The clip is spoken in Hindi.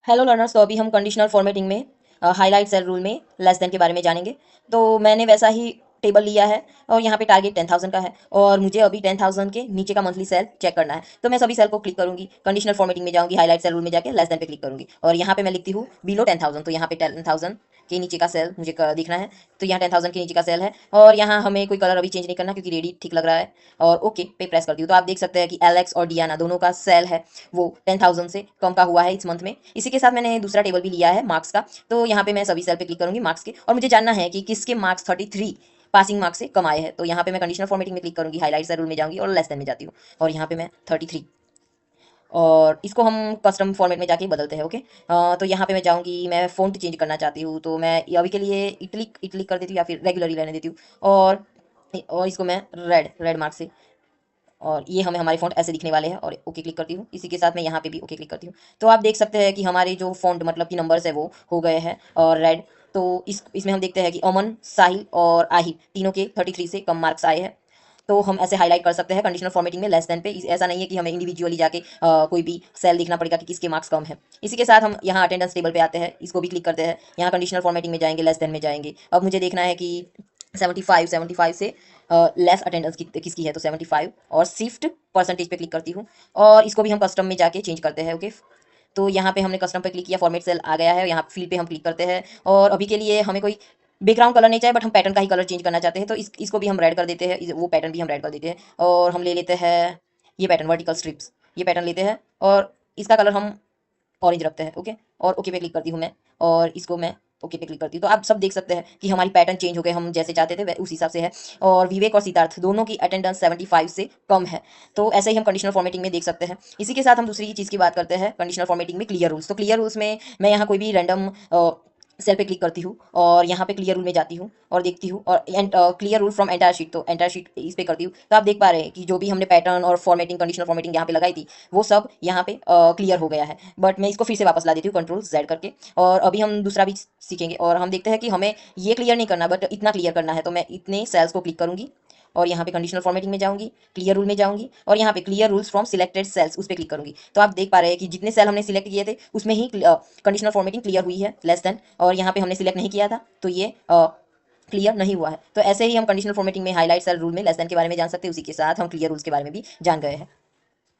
हेलो लर्नर्स, तो अभी हम कंडीशनल फॉर्मेटिंग में हाईलाइट सेल रूल में लेस देन के बारे में जानेंगे। तो मैंने वैसा ही टेबल लिया है और यहाँ पे टारगेट 10,000 का है और मुझे अभी 10,000 के नीचे का मंथली सेल चेक करना है। तो मैं सभी सेल को क्लिक करूंगी, कंडीशनल फॉर्मेटिंग में जाऊंगी, हाईलाइट सेल रूल में जाके लेस देन पे क्लिक करूंगी और यहाँ पे मैं लिखती हूँ बिलो 10,000। तो यहाँ पे 10,000 के नीचे का सेल मुझे दिखना है। तो यहाँ 10,000 के नीचे का सेल है और यहाँ हमें कोई कलर अभी चेंज नहीं करना क्योंकि रेडी ठीक लग रहा है। और ओके पे प्रेस करती हूँ तो आप देख सकते हैं कि एलेक्स और डियाना दोनों का सेल है वो 10,000 से कम का हुआ है इस मंथ में। इसी के साथ मैंने दूसरा टेबल भी लिया है मार्क्स का। तो यहाँ पे मैं सभी सेल पे क्लिक करूंगी मार्क्स के और मुझे जानना है कि किसके मार्क्स 33 पासिंग मार्क्स से कम आए हैं। तो यहाँ पे मैं कंडीशनल फॉर्मेटिंग में क्लिक करूंगी, हाईलाइट रूल में जाऊंगी और लेस देन में जाती हूँ और यहाँ पे मैं 33 और इसको हम कस्टम फॉर्मेट में जाके बदलते हैं। ओके, तो यहाँ पे मैं जाऊँगी, मैं फ़ॉन्ट चेंज करना चाहती हूँ तो मैं अभी के लिए इटलिक इटलिक कर देती हूँ या फिर रेगुलर ही रहने देती हूँ और इसको मैं रेड रेड मार्क से और ये हमें हमारे फ़ॉन्ट ऐसे दिखने वाले हैं और ओके क्लिक करती हूँ। इसी के साथ मैं यहाँ पे भी ओके क्लिक करती हूँ। तो आप देख सकते हैं कि हमारे जो फ़ॉन्ट मतलब कि नंबर्स है वो हो गए हैं और रेड। तो इसमें हम देखते हैं कि अमन, साहिल और आहिब तीनों के 33 से कम मार्क्स आए हैं। तो हम ऐसे हाईलाइट कर सकते हैं कंडीशनल फॉर्मेटिंग में लेस देन पे। ऐसा नहीं है कि हमें इंडिविजुअली जाके कोई भी सेल देखना पड़ेगा कि किसके मार्क्स कम है। इसी के साथ हम यहाँ अटेंडेंस टेबल पे आते हैं, इसको भी क्लिक करते हैं, यहाँ कंडीशनल फॉर्मेटिंग में जाएंगे, लेस देन में जाएंगे। अब मुझे देखना है कि 75 से लेस अटेंडेंस किसकी है। तो 75 और शिफ्ट परसेंटेज पे क्लिक करती हूँ और इसको भी हम कस्टम में जाके चेंज करते हैं। ओके, तो यहाँ पे हमने कस्टम पे क्लिक किया, फॉर्मेट सेल आ गया है, यहाँ फिल पे हम क्लिक करते हैं और अभी के लिए हमें कोई बैकग्राउंड कलर नहीं चाहिए बट हम पैटर्न का ही कलर चेंज करना चाहते हैं। तो इसको भी हम रेड कर देते हैं, वो पैटर्न भी हम रेड कर देते हैं और हम ले लेते हैं ये पैटर्न वर्टिकल स्ट्रिप्स, ये पैटर्न लेते हैं और इसका कलर हम ऑरेंज रखते हैं। ओके, और ओके पे क्लिक करती हूँ मैं और इसको मैं ओके पे क्लिक करती हूँ। तो आप सब देख सकते हैं कि हमारी पैटर्न चेंज हो गए, हम जैसे चाहते थे उस हिसाब से है। और विवेक और सिद्धार्थ दोनों की अटेंडेंस 75 से कम है। तो ऐसे ही हम कंडीशनल फॉर्मेटिंग में देख सकते हैं। इसी के साथ हम दूसरी चीज़ की बात करते हैं कंडीशनल फॉर्मेटिंग में, क्लियर रूल्स। तो क्लियर रूल्स में मैं यहाँ कोई भी रैंडम सेल पे क्लिक करती हूँ और यहाँ पे क्लियर रूल में जाती हूँ और देखती हूँ और clear rule from entire sheet, तो एंटायर शीट इस पे करती हूँ। तो आप देख पा रहे हैं कि जो भी हमने पैटर्न और फॉर्मेटिंग कंडीशनल फॉर्मेटिंग यहाँ पे लगाई थी वो सब यहाँ पे क्लियर हो गया है। बट मैं इसको फिर से वापस ला देती हूँ कंट्रोल जेड करके और अभी हम दूसरा भी सीखेंगे और हम देखते हैं कि हमें ये क्लियर नहीं करना बट इतना क्लियर करना है। तो मैं इतने सेल्स को क्लिक करूंगी और यहाँ पे कंडीशनल फॉर्मेटिंग में जाऊंगी, क्लियर रूल में जाऊंगी और यहाँ पे clear rules from selected cells उस पर क्लिक करूंगी। तो आप देख पा रहे हैं कि जितने सेल हमने सिलेक्ट किए थे उसमें ही कंडीशनल फॉर्मेटिंग क्लियर हुई है लेस देन, और यहाँ पे हमने सिलेक्ट नहीं किया था तो ये क्लियर नहीं हुआ है। तो ऐसे ही हम कंडीशनल फॉर्मेटिंग में हाईलाइट सेल रूल में लेस देन के बारे में जान सकते हैं। उसी के साथ हम क्लियर रूल्स के बारे में भी जान गए हैं।